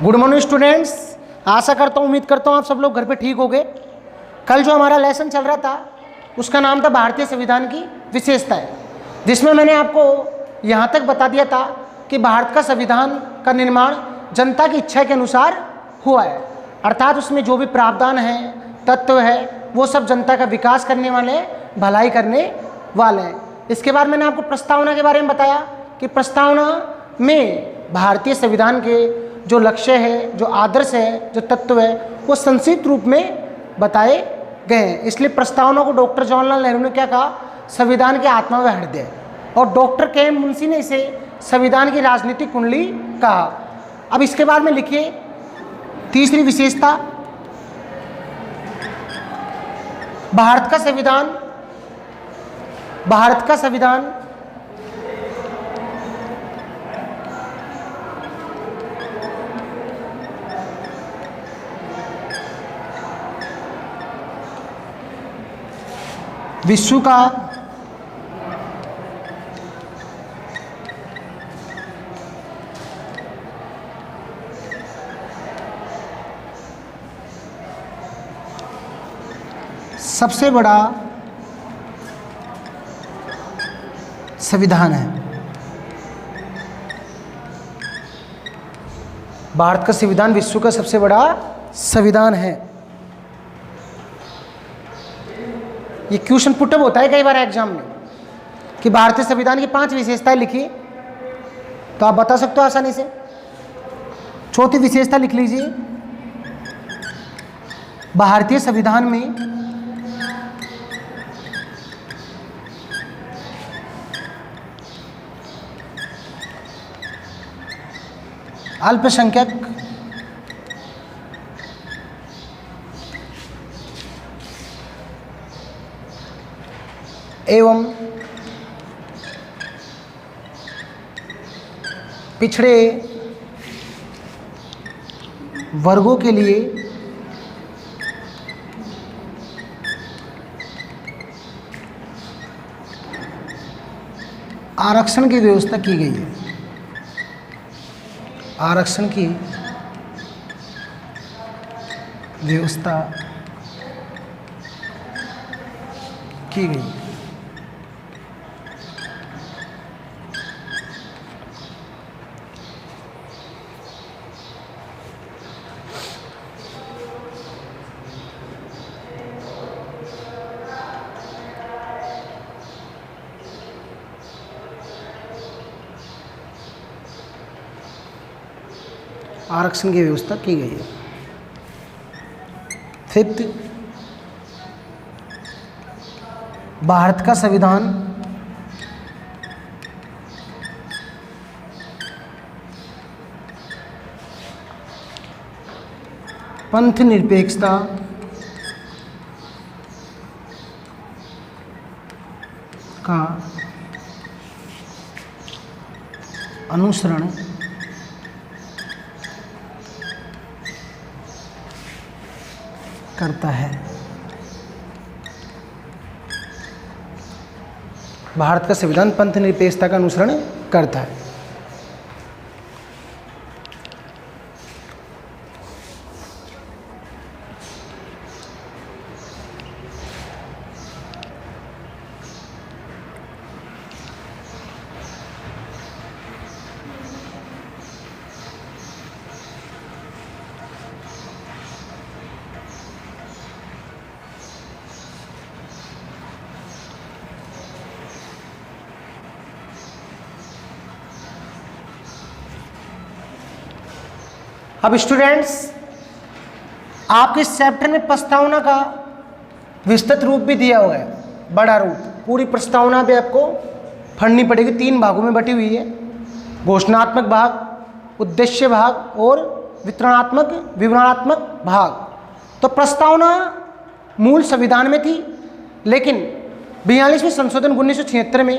Good morning students. आशा करता हूँ, उम्मीद करता हूँ आप सब लोग घर पे ठीक हो गए। कल जो हमारा लेसन चल रहा था उसका नाम था भारतीय संविधान की विशेषताएं, जिसमें मैंने आपको यहाँ तक बता दिया था कि भारत का संविधान का निर्माण जनता की इच्छा के अनुसार हुआ है, अर्थात उसमें जो भी प्रावधान है, तत्व है, वो सब जनता का विकास करने वाले, भलाई करने वाले हैं। इसके बाद मैंने आपको प्रस्तावना के बारे में बताया कि प्रस्तावना में भारतीय संविधान के जो लक्ष्य है, जो आदर्श है, जो तत्व है, वो संक्षिप्त रूप में बताए गए हैं। इसलिए प्रस्तावना को डॉक्टर जवाहरलाल नेहरू ने क्या कहा? संविधान की आत्मा व हृदय। और डॉक्टर के एम मुंशी ने इसे संविधान की राजनीतिक कुंडली कहा। अब इसके बाद में लिखिए तीसरी विशेषता, भारत का संविधान विश्व का सबसे बड़ा संविधान है। भारत का संविधान विश्व का सबसे बड़ा संविधान है। ये क्वेश्चन पुटअप होता है कई बार एग्जाम में कि भारतीय संविधान की 5 विशेषताएं लिखिए, तो आप बता सकते हो आसानी से। चौथी विशेषता लिख लीजिए, भारतीय संविधान में अल्पसंख्यक एवं पिछड़े वर्गों के लिए आरक्षण की व्यवस्था की गई है। आरक्षण की व्यवस्था की गई। आरक्षण की व्यवस्था की गई है। फिफ्थ, भारत का संविधान पंथ निरपेक्षता का अनुसरण करता है। भारत का संविधान पंथ निरपेक्षता का अनुसरण करता है। अब स्टूडेंट्स, आपके इस चैप्टर में प्रस्तावना का विस्तृत रूप भी दिया हुआ है, बड़ा रूप। पूरी प्रस्तावना भी आपको पढ़नी पड़ेगी। 3 भागों में बटी हुई है, घोषणात्मक भाग, उद्देश्य भाग और विवरणात्मक भाग। तो प्रस्तावना मूल संविधान में थी, लेकिन 42वें संशोधन 1976 में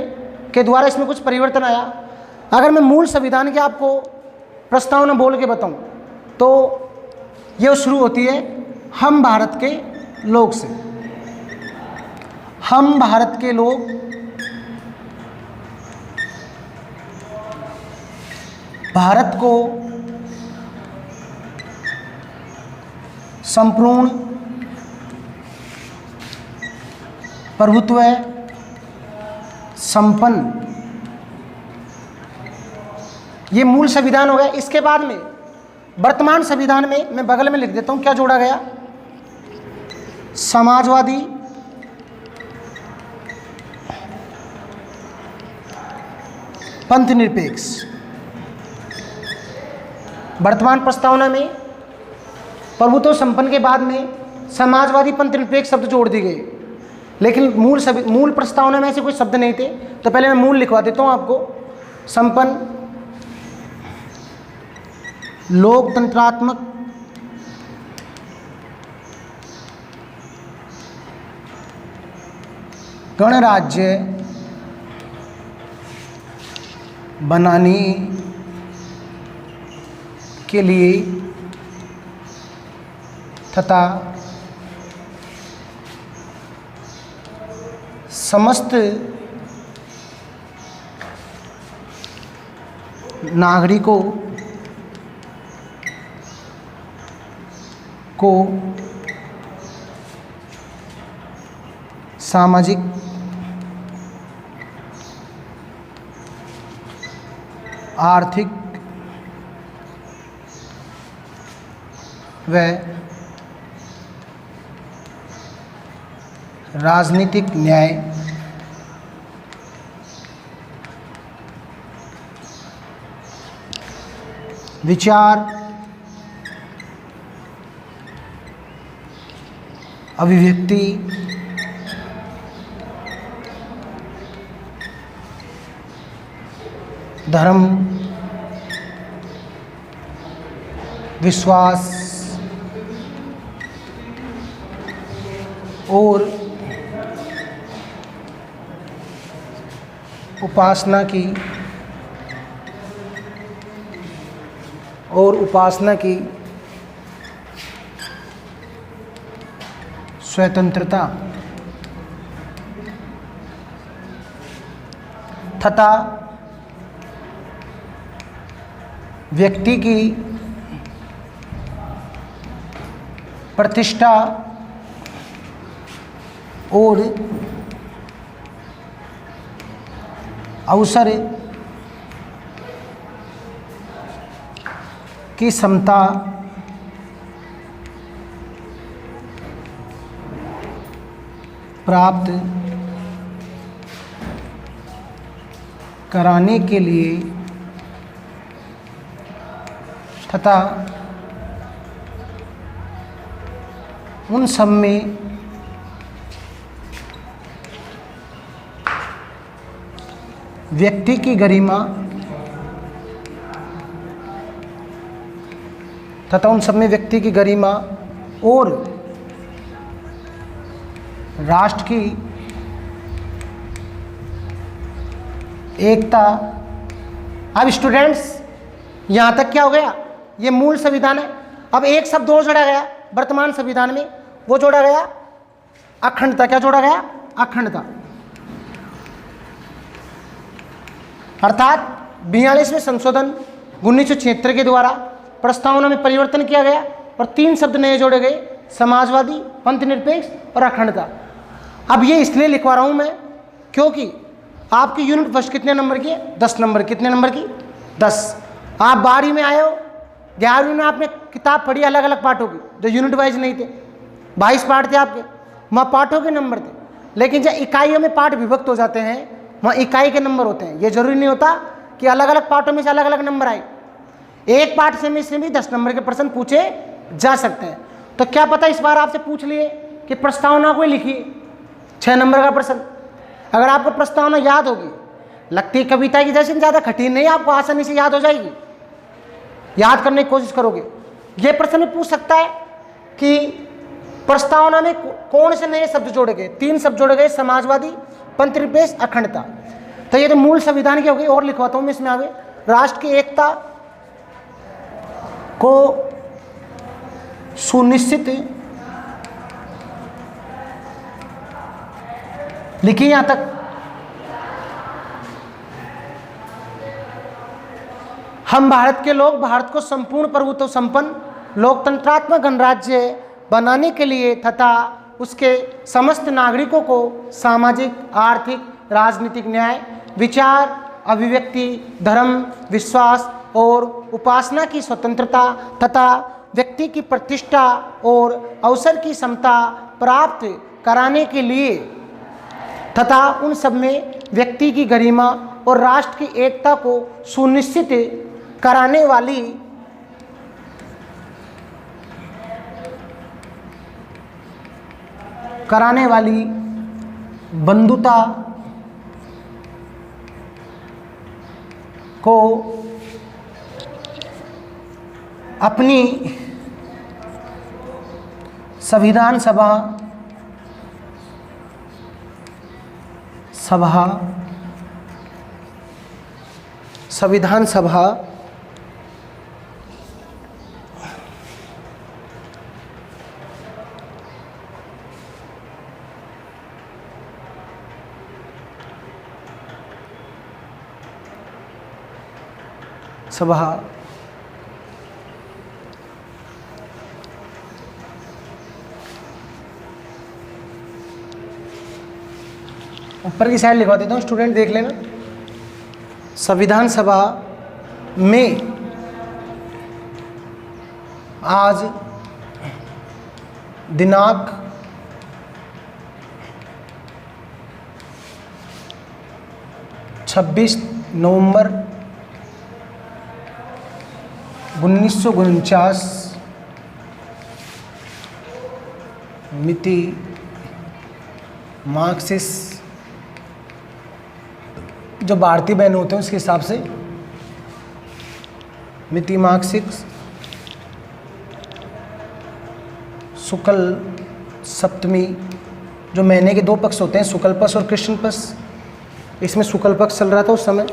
के द्वारा इसमें कुछ परिवर्तन आया। अगर मैं मूल संविधान के आपको प्रस्तावना बोल के बताऊं तो यह शुरू होती है हम भारत के लोग से। हम भारत के लोग भारत को संपूर्ण प्रभुत्व संपन्न, ये मूल संविधान हो गया। इसके बाद में वर्तमान संविधान में मैं बगल में लिख देता हूं क्या जोड़ा गया, समाजवादी पंथ निरपेक्ष। वर्तमान प्रस्तावना में प्रभुत्व संपन्न के बाद में समाजवादी पंथ निरपेक्ष शब्द जोड़ दिए गए, लेकिन मूल प्रस्तावना में ऐसे कोई शब्द नहीं थे। तो पहले मैं मूल लिखवा देता हूं आपको, संपन्न लोकतंत्रात्मक गणराज्य बनाने के लिए तथा समस्त नागरिकों को सामाजिक आर्थिक व राजनीतिक न्याय विचार अभिव्यक्ति धर्म विश्वास और उपासना की स्वतंत्रता तथा व्यक्ति की प्रतिष्ठा और अवसर की समता प्राप्त कराने के लिए तथा उन सब में व्यक्ति की गरिमा और राष्ट्र की एकता। अब स्टूडेंट्स यहाँ तक क्या हो गया, ये मूल संविधान है। अब एक शब्द और जोड़ा गया वर्तमान संविधान में, वो जोड़ा गया अखंडता। क्या जोड़ा गया? अखंडता। अर्थात 42वें संशोधन 1976 के द्वारा प्रस्तावना में परिवर्तन किया गया और 3 शब्द नए जोड़े गए, समाजवादी, पंथ निरपेक्ष और अखंडता। अब ये इसलिए लिखवा रहा हूं मैं क्योंकि आपकी यूनिट फर्स्ट कितने नंबर की है? 10 नंबर। कितने नंबर की? 10। आप 12वीं में आए हो, 11वीं में आपने किताब पढ़ी अलग अलग पार्टों की, जो यूनिट वाइज नहीं थे। 22 पार्ट थे आपके, वहाँ पार्टों के नंबर थे। लेकिन जब इकाइयों में पार्ट विभक्त हो जाते हैं, वहाँ इकाई के नंबर होते हैं। ये जरूरी नहीं होता कि अलग अलग पार्टों में से अलग अलग नंबर आए। एक पार्ट से भी 10 नंबर के प्रश्न पूछे जा सकते हैं। तो क्या पता इस बार आपसे पूछ लिए कि प्रस्तावना कोई लिखी 6 नंबर का प्रश्न। अगर आपको प्रस्तावना याद होगी, लगती है कविता की जैसे ज़्यादा कठिन नहीं, आपको आसानी से याद हो जाएगी, याद करने की कोशिश करोगे। ये प्रश्न भी पूछ सकता है कि प्रस्तावना में कौन से नए शब्द जोड़े गए? 3 शब्द जोड़े गए, समाजवादी, पंथ निरपेक्ष, अखंडता। तो ये तो मूल संविधान की हो गई। और लिखवाता हूँ मैं इसमें आगे, राष्ट्र की एकता को सुनिश्चित, लिखिए यहां तक, हम भारत के लोग भारत को संपूर्ण प्रभुत्व संपन्न लोकतंत्रात्मक गणराज्य बनाने के लिए तथा उसके समस्त नागरिकों को सामाजिक, आर्थिक, राजनीतिक न्याय, विचार, अभिव्यक्ति, धर्म, विश्वास और उपासना की स्वतंत्रता तथा व्यक्ति की प्रतिष्ठा और अवसर की समता प्राप्त कराने के लिए तथा उन सब में व्यक्ति की गरिमा और राष्ट्र की एकता को सुनिश्चित कराने वाली बंधुता को अपनी संविधान सभा ऊपर की साइड लिखवा देता हूँ, स्टूडेंट देख लेना। संविधान सभा में आज दिनांक 26 नवंबर 1949 मिति मार्क्सिस्ट, जो भारतीय बहन होते हैं उसके हिसाब से मिति मार्क्सिस्ट शुक्ल सप्तमी, जो महीने के 2 पक्ष होते हैं, शुक्ल पक्ष और कृष्ण पक्ष, इसमें शुक्ल पक्ष चल रहा था उस समय।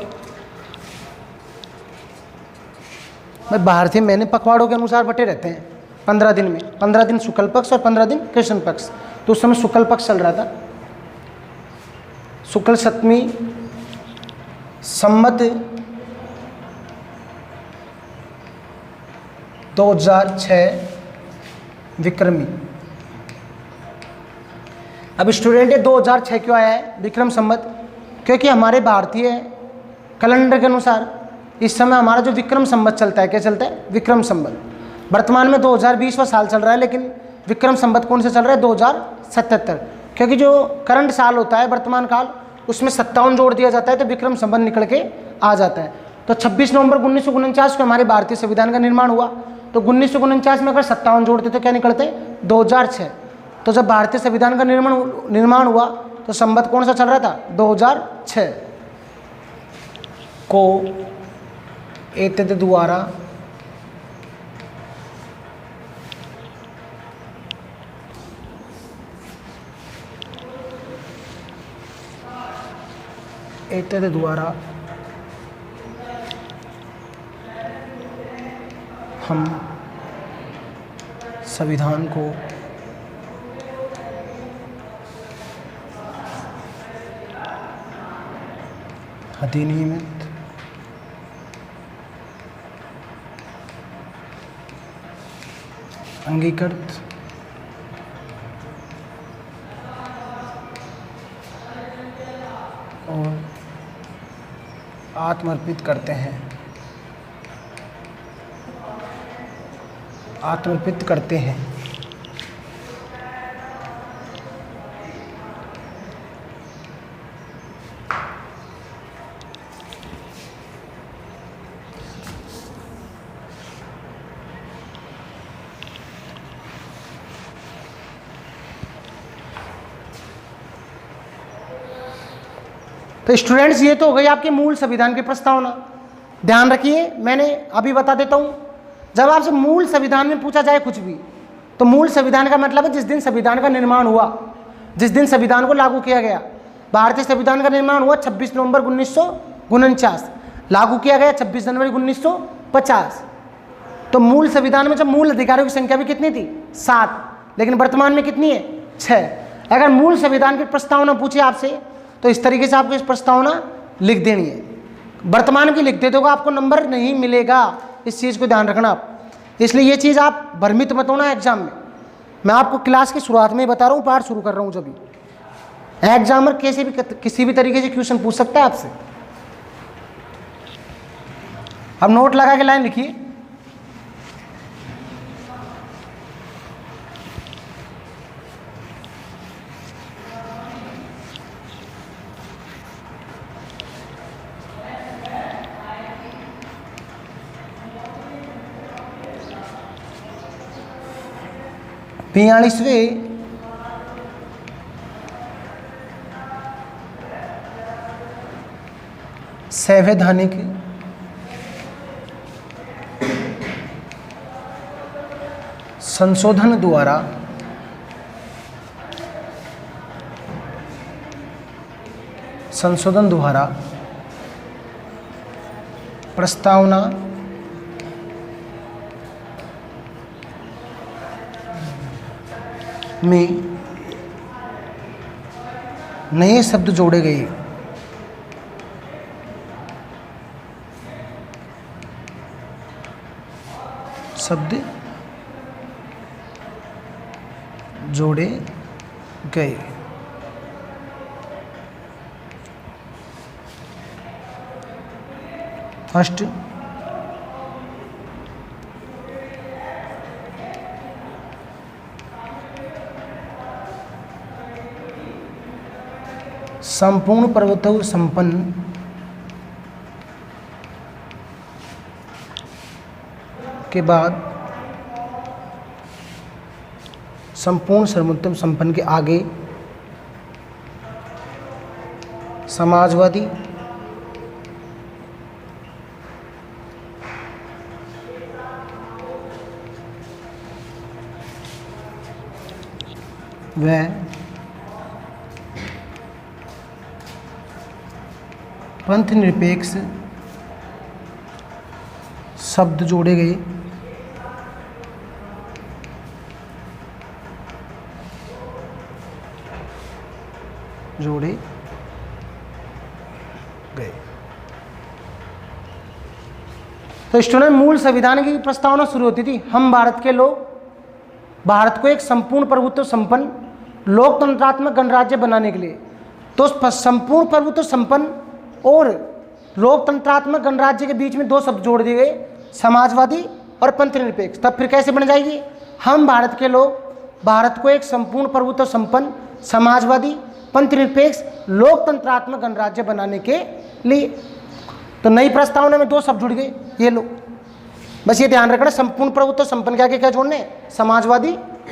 भारतीय महीने पखवाड़ों के अनुसार बटे रहते हैं 15 दिन में, 15 दिन शुक्ल पक्ष और 15 दिन कृष्ण पक्ष, तो उस समय शुक्ल पक्ष चल रहा था। शुक्ल सप्तमी संमत 2006 विक्रमी। अब स्टूडेंट ये 2006 क्यों आया है विक्रम संवत? क्योंकि हमारे भारतीय कैलेंडर के अनुसार इस समय हमारा जो विक्रम संवत चलता है, क्या चलता है? विक्रम संवत। वर्तमान में 2020वां साल चल रहा है, लेकिन विक्रम संवत कौन सा चल रहा है? 2077। क्योंकि जो करंट साल होता है वर्तमान काल, उसमें 57 जोड़ दिया जाता है तो विक्रम संवत निकल के आ जाता है। तो 26 नवंबर 1949 को हमारे भारतीय संविधान का निर्माण हुआ, तो 1949 में अगर 57 जोड़ते तो क्या निकलते? 2006। तो जब भारतीय संविधान का निर्माण हुआ तो संवत कौन सा चल रहा था? 2006 को एतद द्वारा हम संविधान को अधिनियमित अंगीकृत और आत्मर्पित करते हैं। तो स्टूडेंट्स, ये तो हो गई आपके मूल संविधान की प्रस्तावना। ध्यान रखिए, मैंने अभी बता देता हूँ, जब आपसे मूल संविधान में पूछा जाए कुछ भी, तो मूल संविधान का मतलब है जिस दिन संविधान का निर्माण हुआ, जिस दिन संविधान को लागू किया गया। भारतीय संविधान का निर्माण हुआ 26 नवंबर 1949, लागू किया गया 26 जनवरी 1950। तो मूल संविधान में जब मूल अधिकारियों की संख्या भी कितनी थी? 7, लेकिन वर्तमान में कितनी है? 6। अगर मूल संविधान की प्रस्तावना पूछे आपसे तो इस तरीके से आपको इस प्रस्तावना लिख देनी है। वर्तमान की लिख दे दोगे आपको नंबर नहीं मिलेगा, इस चीज़ को ध्यान रखना आप। इसलिए ये चीज़ आप भ्रमित मत होना एग्जाम में। मैं आपको क्लास की शुरुआत में ही बता रहा हूँ, पाठ शुरू कर रहा हूँ जब भी। एग्जामर किसी भी तरीके से क्वेश्चन पूछ सकता है आपसे। अब नोट लगा के लाइन लिखिए। बयालीसवें संवैधानिक संशोधन द्वारा प्रस्तावना में नए शब्द जोड़े गए। शब्द जोड़े गए। फर्स्ट, संपूर्ण प्रभुत्व संपन्न के बाद संपूर्ण सर्वोत्तम संपन्न के आगे समाजवादी व पंथ निरपेक्ष शब्द जोड़े गए। तो स्टूडेंट, मूल संविधान की प्रस्तावना शुरू होती थी, हम भारत के लोग भारत को एक संपूर्ण प्रभुत्व संपन्न लोकतंत्रात्मक गणराज्य बनाने के लिए। तो संपूर्ण प्रभुत्व संपन्न और लोकतंत्रात्मक गणराज्य के बीच में दो शब्द जोड़ दिए गए, समाजवादी और पंथ निरपेक्ष। तब फिर कैसे बन जाएगी? हम भारत के लोग भारत को एक संपूर्ण प्रभुत्व संपन्न समाजवादी पंथ निरपेक्ष लोकतंत्रात्मक गणराज्य बनाने के लिए। तो नई प्रस्तावना में दो शब्द जुड़ गए, ये लो, बस ये ध्यान रखना, संपूर्ण प्रभुत्व संपन्न के आगे क्या जोड़ने? समाजवादी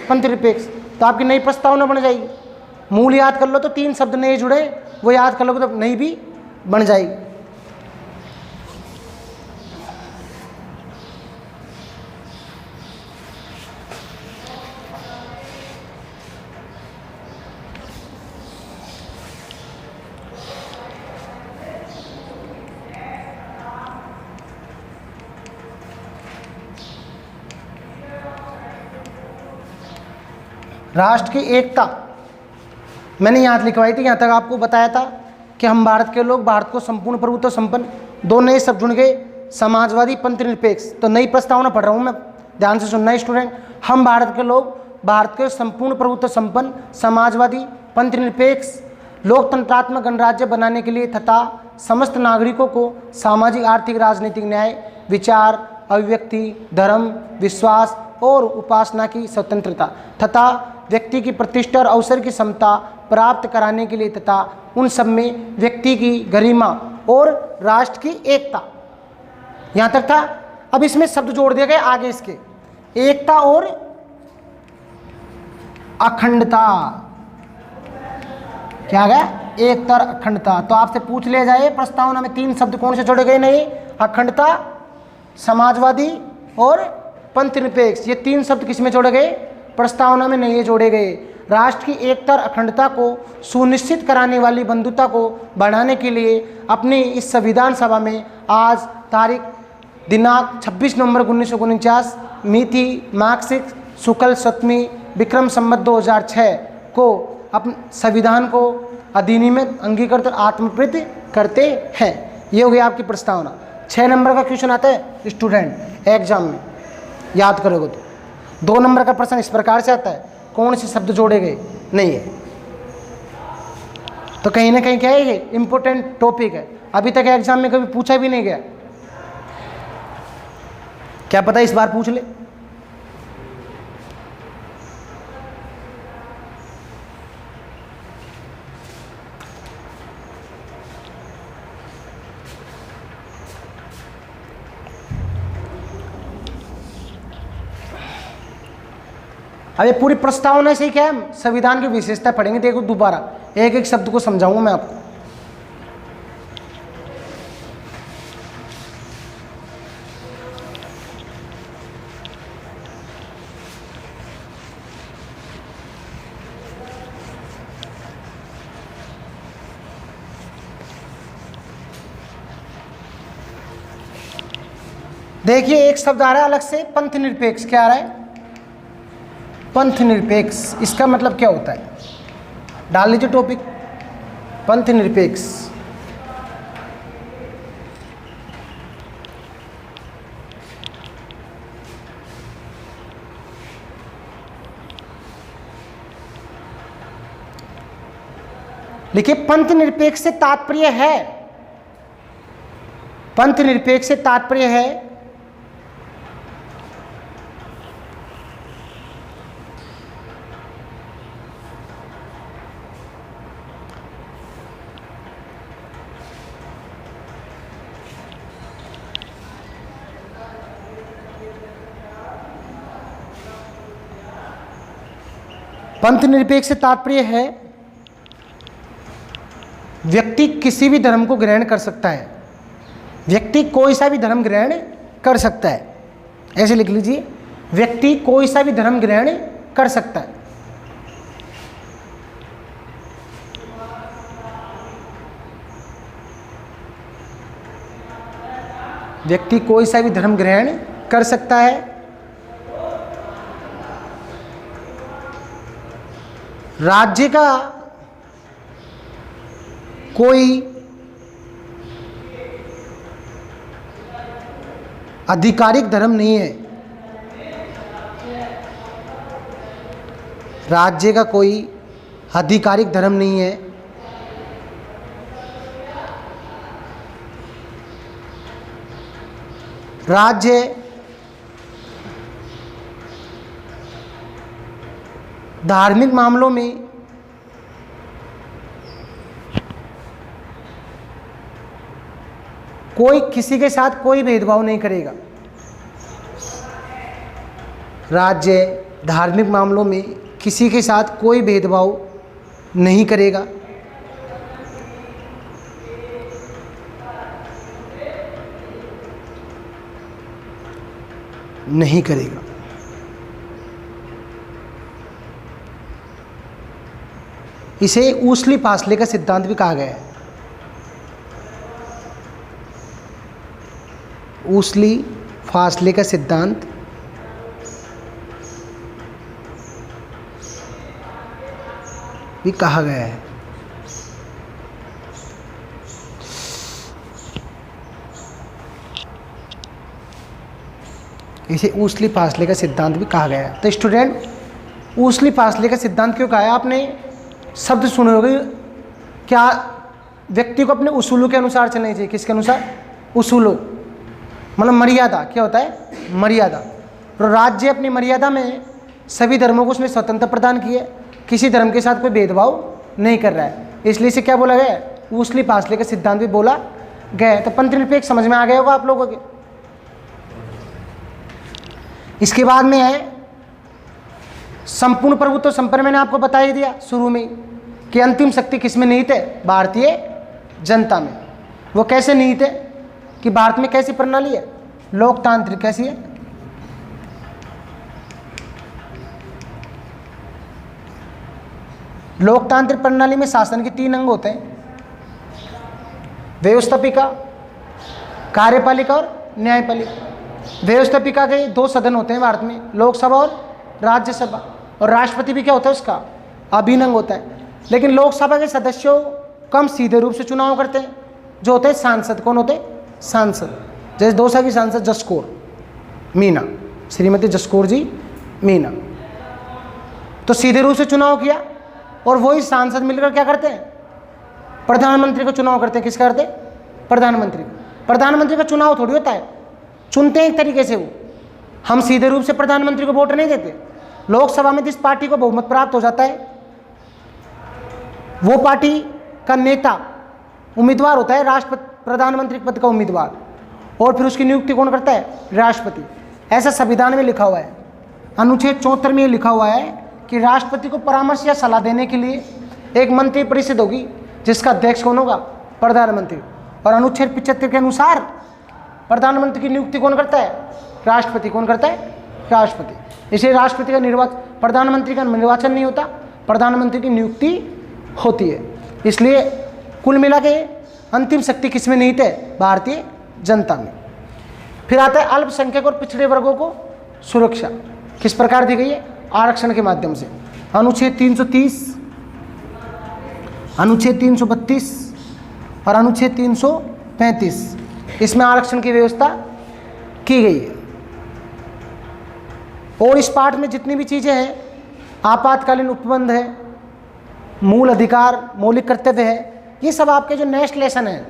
पंथ निरपेक्ष। तो आपकी नई प्रस्तावना बन जाएगी। मूल याद कर लो तो तीन शब्द नए जुड़े, वो याद कर लो तो नई भी बन जाएगी। राष्ट्र की एकता मैंने यहाँ लिखवाई थी, यहाँ तक आपको बताया था कि हम भारत के लोग भारत को संपूर्ण प्रभुत्व संपन्न, दो नए शब्द जुड़ गए, समाजवादी पंथ निरपेक्ष। तो नई प्रस्तावना पढ़ रहा हूँ मैं, ध्यान से सुनना स्टूडेंट। हम भारत के लोग भारत के संपूर्ण प्रभुत्व संपन्न समाजवादी पंथ निरपेक्ष लोकतंत्रात्मक गणराज्य बनाने के लिए तथा समस्त नागरिकों को सामाजिक आर्थिक राजनीतिक न्याय, विचार, अभिव्यक्ति, धर्म, विश्वास और उपासना की स्वतंत्रता तथा व्यक्ति की प्रतिष्ठा और अवसर की समता प्राप्त कराने के लिए तथा उन सब में व्यक्ति की गरिमा और राष्ट्र की एकता, यहाँ तक था। अब इसमें शब्द जोड़ दिए गए आगे इसके, एकता और अखंडता। क्या गया? एकता और अखंडता। तो आपसे पूछ लिया जाए प्रस्तावना में तीन शब्द कौन से जोड़े गए? नहीं, अखंडता, समाजवादी और पंथ निरपेक्ष। ये तीन शब्द किस में जोड़े गए? प्रस्तावना में नहीं जोड़े गए। राष्ट्र की एकता और अखंडता को सुनिश्चित कराने वाली बंधुता को बढ़ाने के लिए अपने इस संविधान सभा में आज तारीख दिनांक 26 नवंबर 1949 मिति मार्क्सिक शुक्ल सप्तमी विक्रम संवत 2006 को अपने संविधान को अधिनियम में अंगीकृत और आत्मप्रति करते हैं। ये हो गई आपकी प्रस्तावना। 6 नंबर का क्वेश्चन आता है स्टूडेंट एग्जाम में, याद करोगे तो 2 नंबर का प्रश्न इस प्रकार से आता है कौन से शब्द जोड़े गए, नहीं है। तो कहीं ना कहीं क्या है, ये इंपॉर्टेंट टॉपिक है, अभी तक एग्जाम में कभी पूछा भी नहीं गया, क्या पता इस बार पूछ ले। अब ये पूरी प्रस्तावना से क्या है, संविधान की विशेषता पढ़ेंगे। देखो दोबारा एक एक शब्द को समझाऊंगा मैं आपको। देखिए एक शब्द आ रहा है अलग से, पंथ निरपेक्ष। क्या आ रहा है, पंथ निरपेक्ष। इसका मतलब क्या होता है, डाल लीजिए टॉपिक, पंथ निरपेक्ष। देखिए पंथ निरपेक्ष से तात्पर्य है, पंथ निरपेक्ष से तात्पर्य है पंथ निरपेक्ष से तात्पर्य है व्यक्ति किसी भी धर्म को ग्रहण कर सकता है, व्यक्ति कोई सा भी धर्म ग्रहण कर सकता है। ऐसे लिख लीजिए, व्यक्ति कोई सा भी धर्म ग्रहण कर सकता है। व्यक्ति कोई सा भी धर्म ग्रहण कर सकता है। राज्य का कोई आधिकारिक धर्म नहीं है, राज्य का कोई आधिकारिक धर्म नहीं है। राज्य धार्मिक मामलों में कोई किसी के साथ कोई भेदभाव नहीं करेगा। राज्य धार्मिक मामलों में किसी के साथ कोई भेदभाव नहीं करेगा। नहीं करेगा। इसे ऊसली फासले का सिद्धांत भी कहा गया है। ऊसली फासले का सिद्धांत भी कहा गया है। इसे ऊसली फासले का सिद्धांत भी कहा गया है। तो स्टूडेंट, ऊसली फासले का सिद्धांत क्यों कहा है? आपने शब्द सुने होंगे, क्या व्यक्ति को अपने उसूलों के अनुसार चलना चाहिए। किसके अनुसार? उसूलों, मतलब मर्यादा। क्या होता है? मर्यादा। तो राज्य अपनी मर्यादा में सभी धर्मों को उसने स्वतंत्रता प्रदान की है, किसी धर्म के साथ कोई भेदभाव नहीं कर रहा है, इसलिए इसे क्या बोला गया है? ऊसली फासले का सिद्धांत भी बोला गया है। तो पंथ निरपेक्ष समझ में आ गया होगा आप लोगों के। इसके बाद में है संपूर्ण प्रभुत्व संपन्न। मैंने आपको बता ही दिया शुरू में कि अंतिम शक्ति किसमें निहित है? भारतीय जनता में। वो कैसे निहित है कि भारत में कैसी प्रणाली है? लोकतांत्रिक। कैसी है? लोकतांत्रिक प्रणाली में शासन के 3 अंग होते हैं, व्यवस्थापिका, कार्यपालिका और न्यायपालिका। व्यवस्थापिका के 2 सदन होते हैं भारत में, लोकसभा और राज्यसभा। और राष्ट्रपति भी क्या होता है? उसका अभिन्न अंग होता है। लेकिन लोकसभा के सदस्यों को हम सीधे रूप से चुनाव करते हैं, जो होते हैं सांसद। कौन होते हैं? सांसद। जैसे दौसा की सांसद जसकौर मीना, श्रीमती जसकौर जी मीना। तो सीधे रूप से चुनाव किया और वही सांसद मिलकर क्या करते हैं, प्रधानमंत्री का चुनाव करते हैं। किसका करते हैं? प्रधानमंत्री। प्रधानमंत्री का चुनाव थोड़ी होता है, चुनते हैं एक तरीके से वो। हम सीधे रूप से प्रधानमंत्री को वोट नहीं देते। लोकसभा में जिस पार्टी को बहुमत प्राप्त हो जाता है वो पार्टी का नेता उम्मीदवार होता है, राष्ट्रपति प्रधानमंत्री पद का उम्मीदवार, और फिर उसकी नियुक्ति कौन करता है? राष्ट्रपति। ऐसा संविधान में लिखा हुआ है, अनुच्छेद 74 में लिखा हुआ है कि राष्ट्रपति को परामर्श या सलाह देने के लिए एक मंत्री परिषद होगी जिसका अध्यक्ष कौन होगा? प्रधानमंत्री। और अनुच्छेद 75 के अनुसार प्रधानमंत्री की नियुक्ति कौन करता है? राष्ट्रपति। कौन करता है? राष्ट्रपति। इसलिए राष्ट्रपति का निर्वाचन, प्रधानमंत्री का निर्वाचन नहीं होता, प्रधानमंत्री की नियुक्ति होती है। इसलिए कुल मिला के अंतिम शक्ति किसमें निहित है? भारतीय जनता में। फिर आता है अल्पसंख्यक और पिछड़े वर्गों को सुरक्षा किस प्रकार दी गई है? आरक्षण के माध्यम से। अनुच्छेद 330, अनुच्छेद 332 और अनुच्छेद 335, इसमें आरक्षण की व्यवस्था की गई है। और इस पाठ में जितनी भी चीज़ें हैं, आपातकालीन उपबंध है, मूल अधिकार, मौलिक कर्तव्य है, ये सब आपके जो नेक्स्ट लेसन है,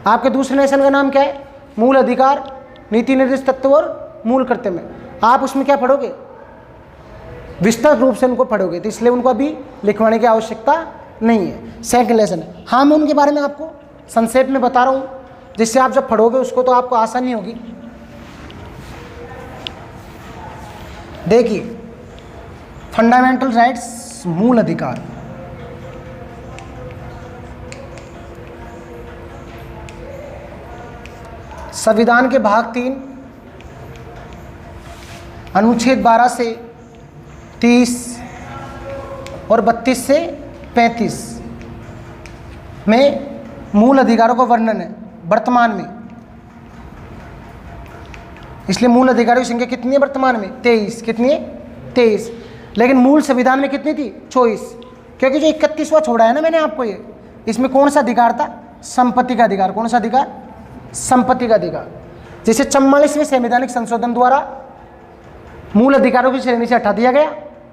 आपके दूसरे लेसन का नाम क्या है? मूल अधिकार, नीति निर्देश तत्व और मूल कर्तव्य। आप उसमें क्या पढ़ोगे? विस्तृत रूप से उनको पढ़ोगे, तो इसलिए उनको अभी लिखवाने की आवश्यकता नहीं है। सेकंड लेसन है। हाँ, मैं उनके बारे में आपको संक्षेप में बता रहा हूँ, जिससे आप जब पढ़ोगे उसको तो आपको आसानी होगी। देखिए, फंडामेंटल राइट्स, मूल अधिकार। संविधान के भाग 3 अनुच्छेद 12 से 30 और 32 से 35 में मूल अधिकारों का वर्णन है वर्तमान में। इसलिए मूल अधिकारों की संख्या कितनी है वर्तमान में? 23। कितनी है? 23। लेकिन मूल संविधान में कितनी थी? 24। क्योंकि जो 31वां छोड़ा है ना मैंने आपको, ये इसमें कौन सा अधिकार था? संपत्ति का अधिकार। कौन सा अधिकार? संपत्ति का अधिकार। जिसे 44वें संवैधानिक संशोधन द्वारा मूल अधिकारों की श्रेणी से हटा दिया गया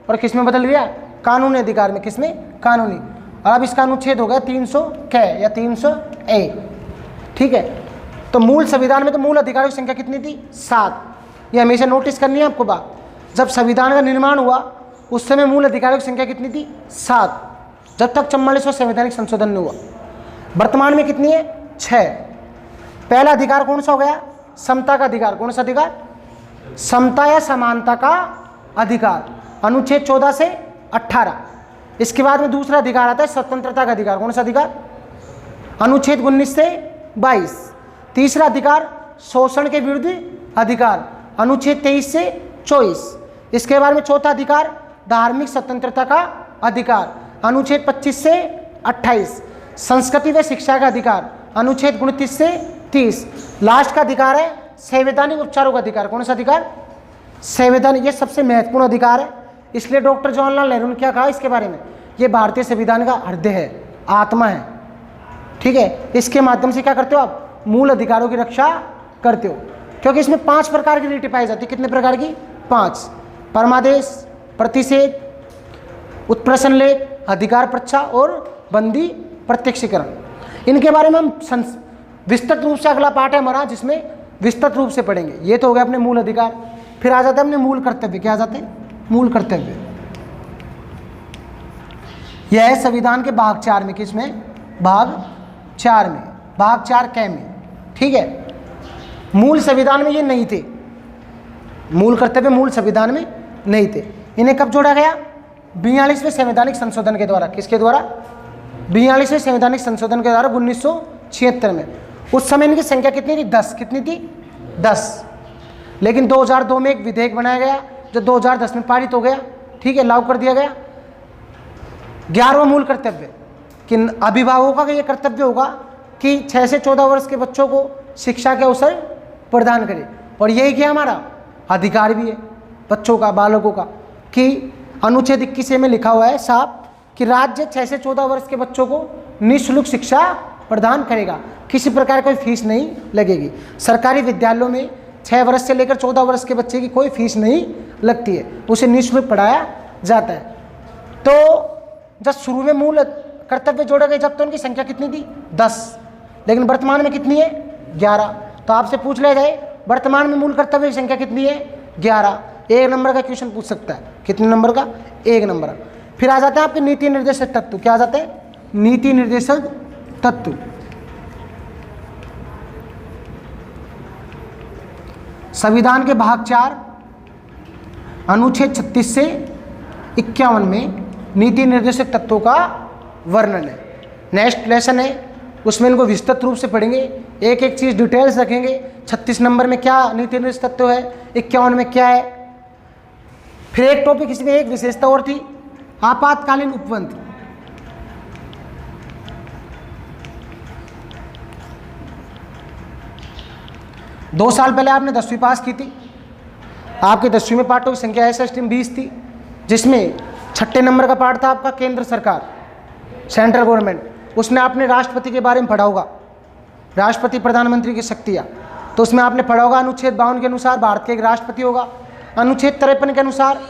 और किस में बदल दिया? कानूनी अधिकार में। किसमें? कानूनी। और अब इसका अनुच्छेद हो गया 300 क या 300 ए। ठीक है, तो मूल संविधान में तो मूल अधिकारों की संख्या कितनी थी? 7। ये हमेशा नोटिस करनी है आपको बात। जब संविधान का निर्माण हुआ उस समय मूल अधिकारों की संख्या कितनी थी? 7, जब तक 44वां संवैधानिक संशोधन नहीं हुआ। वर्तमान में कितनी है? 6। पहला अधिकार कौन सा हो गया? समता का अधिकार। कौन सा अधिकार? समता या समानता का अधिकार, अनुच्छेद 14 से 18। इसके बाद में दूसरा अधिकार आता है स्वतंत्रता का अधिकार। कौन सा अधिकार? अनुच्छेद 19 से 22। तीसरा अधिकार शोषण के विरुद्ध अधिकार, अनुच्छेद 23 से 24। इसके बाद में चौथा अधिकार धार्मिक स्वतंत्रता का अधिकार, अनुच्छेद 25 से 28। संस्कृति व शिक्षा का अधिकार, अनुच्छेद 29 से 30। लास्ट का अधिकार है संवैधानिक उपचारों का अधिकार। कौन सा अधिकार? संवैधानिक। ये सबसे महत्वपूर्ण अधिकार है। इसलिए डॉक्टर जवाहरलाल नेहरू ने क्या कहा इसके बारे में? ये भारतीय संविधान का हृदय है, आत्मा है। ठीक है, इसके माध्यम से क्या करते हो आप? मूल अधिकारों की रक्षा करते हो। क्योंकि इसमें 5 प्रकार की रीति पाई जाती है। कितने प्रकार की? 5। परमादेश, प्रतिषेध, उत्प्रशन लेख, अधिकार प्रच्छा और बंदी प्रत्यक्षीकरण। इनके बारे में हम विस्तृत रूप से, अगला पाठ है हमारा जिसमें विस्तृत रूप से पढ़ेंगे। ये तो हो गया अपने मूल अधिकार। फिर आ जाते हैं अपने मूल कर्तव्य। क्या आ जाते हैं? मूल कर्तव्य। यह है संविधान के भाग 4 में। किसमें? भाग 4 में, भाग 4 क में। ठीक है, मूल संविधान में ये नहीं थे। मूल कर्तव्य मूल संविधान में नहीं थे। इन्हें कब जोड़ा गया? 42वें संवैधानिक संशोधन के द्वारा। किसके द्वारा? 42वें संवैधानिक संशोधन के द्वारा 1976 में। उस समय इनकी संख्या कितनी थी? 10। कितनी थी? 10। लेकिन 2002 में एक विधेयक बनाया गया जो 2010 में पारित हो गया। ठीक है, लागू कर दिया गया। 11वां मूल कर्तव्य कि अभिभावकों का ये कर्तव्य होगा कि 6 से 14 वर्ष के बच्चों को शिक्षा के अवसर प्रदान करें। और यही क्या हमारा अधिकार भी है बच्चों का, बालकों का, कि अनुच्छेद 21 में लिखा हुआ है साफ कि राज्य 6 से 14 वर्ष के बच्चों को निःशुल्क शिक्षा प्रदान करेगा। किसी प्रकार कोई फीस नहीं लगेगी। सरकारी विद्यालयों में 6 वर्ष से लेकर 14 वर्ष के बच्चे की कोई फीस नहीं लगती है, उसे निःशुल्क पढ़ाया जाता है। तो जब शुरू में मूल कर्तव्य जोड़े गए जब तो उनकी संख्या कितनी थी 10, लेकिन वर्तमान में कितनी है 11। तो आपसे पूछ लिया जाए वर्तमान में मूल कर्तव्य की संख्या कितनी है 11। 1 नंबर का क्वेश्चन पूछ सकता है। कितने नंबर का 1 नंबर। फिर आ जाते हैं आपके नीति निर्देशक तत्व। क्या आ जाते हैं नीति निर्देशक तत्व। संविधान के भाग 4 अनुच्छेद 36 से 51 में नीति निर्देशक तत्वों का वर्णन है। नेक्स्ट लेसन है उसमें इनको विस्तृत रूप से पढ़ेंगे, एक एक चीज़ डिटेल्स रखेंगे। 36 नंबर में क्या नीति निर्देशक तत्व है, 51 में क्या है। फिर एक टॉपिक इसमें एक विशेषता और थी आपातकालीन उपबंध। दो साल पहले आपने 10वीं पास की थी, आपके 10वीं में पाठों की संख्या ऐसा स्ट्रीम 20 थी, जिसमें 6 नंबर का पाठ था आपका केंद्र सरकार, सेंट्रल गवर्नमेंट। उसमें आपने राष्ट्रपति के बारे में पढ़ा होगा, राष्ट्रपति प्रधानमंत्री की शक्तियाँ। तो उसमें आपने पढ़ा होगा अनुच्छेद 52 के अनुसार भारत के एक राष्ट्रपति होगा। अनुच्छेद 53 के अनुसार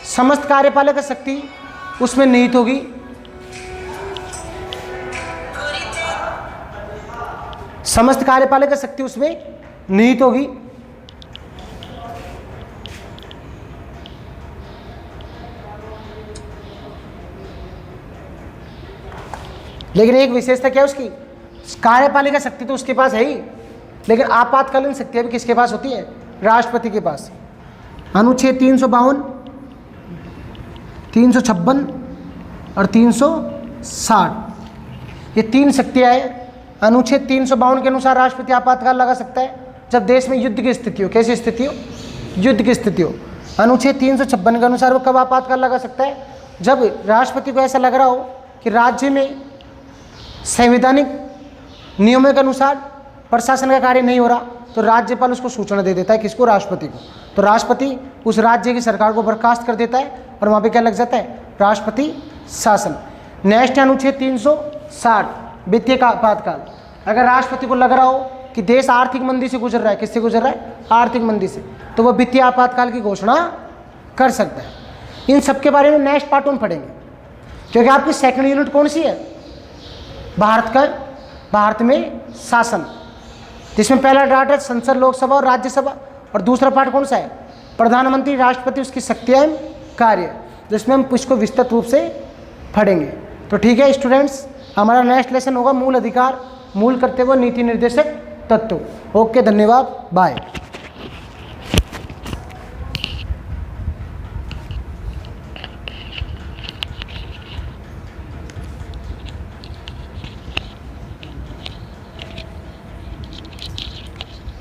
समस्त कार्यपालक शक्ति उसमें निहित होगी। समस्त कार्यपालक शक्ति उसमें निहित होगी। लेकिन एक विशेषता क्या है उसकी, कार्यपालिका शक्ति तो उसके पास है ही, लेकिन आपातकालीन शक्तियां भी किसके पास होती है, राष्ट्रपति के पास। अनुच्छेद 352, 356 और 360 ये 3 शक्तियां हैं। अनुच्छेद 352 के अनुसार राष्ट्रपति आपातकाल लगा सकता है जब देश में युद्ध की स्थिति हो। कैसी स्थिति हो, युद्ध की स्थिति हो। अनुच्छेद 356 के अनुसार वो कब आपातकाल लगा सकता है, जब राष्ट्रपति को ऐसा लग रहा हो कि राज्य में संवैधानिक नियमों के अनुसार प्रशासन का कार्य नहीं हो रहा, तो राज्यपाल उसको सूचना दे देता है, किसको, राष्ट्रपति को। तो राष्ट्रपति उस राज्य की सरकार को बर्खास्त कर देता है और वहाँ पे क्या लग जाता है, राष्ट्रपति शासन। नेक्स्ट अनुच्छेद 360 वित्तीय का आपातकाल। अगर राष्ट्रपति को लग रहा हो कि देश आर्थिक मंदी से गुजर रहा है, किससे गुजर रहा है, आर्थिक मंदी से, तो वह वित्तीय आपातकाल की घोषणा कर सकता है। इन सब के बारे में नेक्स्ट पार्ट में पढ़ेंगे, क्योंकि आपकी सेकंड यूनिट कौन सी है, भारत में शासन, जिसमें पहला पार्ट है संसद, लोकसभा और राज्यसभा, और दूसरा पार्ट कौन सा है, प्रधानमंत्री, राष्ट्रपति, उसकी शक्तियाँ, कार्य, जिसमें हम इसको विस्तृत रूप से पढ़ेंगे। तो ठीक है स्टूडेंट्स, हमारा नेक्स्ट लेसन होगा मूल अधिकार, मूल कर्तव्य, नीति निर्देशक तत्व। ओके, धन्यवाद, बाय।